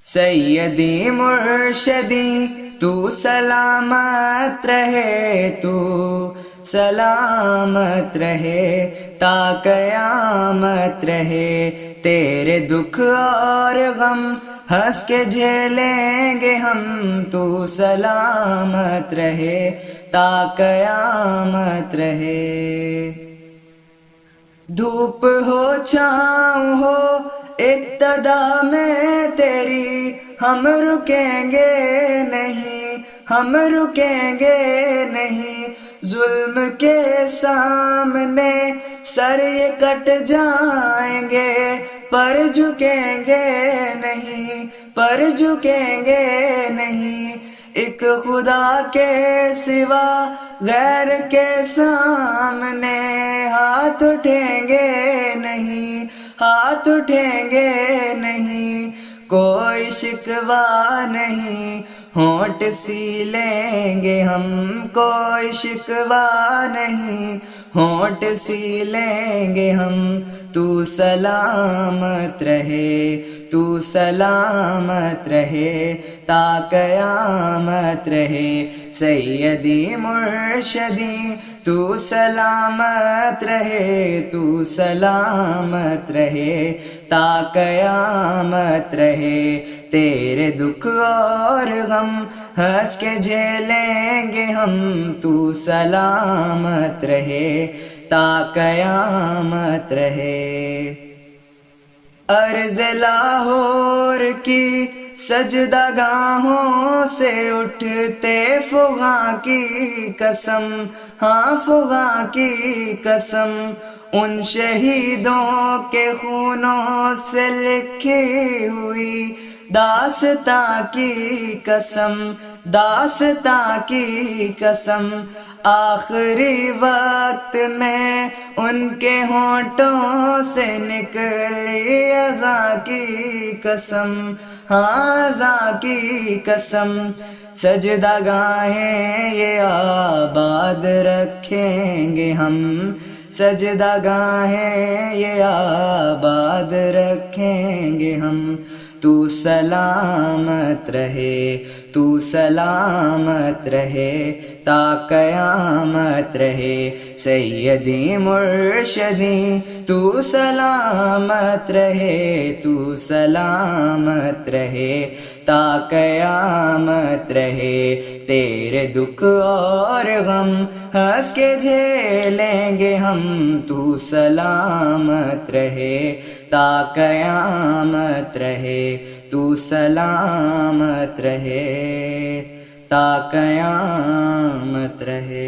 سیدی مرشدی تو سلامت رہے، تو سلامت رہے تا قیامت رہے، تیرے دکھ اور غم ہنس کے جھیلیں گے ہم، تو سلامت رہے تا قیامت رہے۔ دھوپ ہو چھاؤں ہو ابتدا میں تیری، ہم رکیں گے نہیں، ہم رکیں گے نہیں، ظلم کے سامنے سر یہ کٹ جائیں گے، پر جھکیں گے نہیں، پر جھکیں گے نہیں، ایک خدا کے سوا غیر کے سامنے ہاتھ اٹھیں گے نہیں، ہاتھ اٹھیں گے نہیں، کوئی شکوہ نہیں، ہونٹ سی لیں گے ہم، کوئی شکوہ نہیں، ہونٹ سی لیں گے ہم، تو سلامت رہے، تو سلامت رہے تا قیامت رہے، سیدی مرشدی تو سلامت رہے، تو سلامت رہے تا قیامت رہے، تیرے دکھ اور غم ہنس کے جھیلیں گے ہم، تو سلامت رہے تا قیامت رہے۔ عرض لاہور کی سجدہ گاہوں سے اٹھتے فغاں کی قسم، ہاں فغاں کی قسم، ان شہیدوں کے خونوں سے لکھی ہوئی داستاں کی قسم، داستاں کی قسم، آخری وقت میں ان کے ہونٹوں سے نکلی اذاں کی قسم، ہاں اذاں کی قسم، سجدہ گاہیں یہ آباد رکھیں گے ہم، سجدہ گاہیں یہ آباد رکھیں گے ہم، تو سلامت رہے، تو سلامت رہے تا قیامت رہے، سیدی مرشدی تو سلامت رہے، تو سلامت رہے تا قیامت رہے، تیرے دکھ اور غم ہنس کے جھیلیں گے ہم، تو سلامت رہے تا قیامت رہے، تو سلامت رہے تا قیامت رہے۔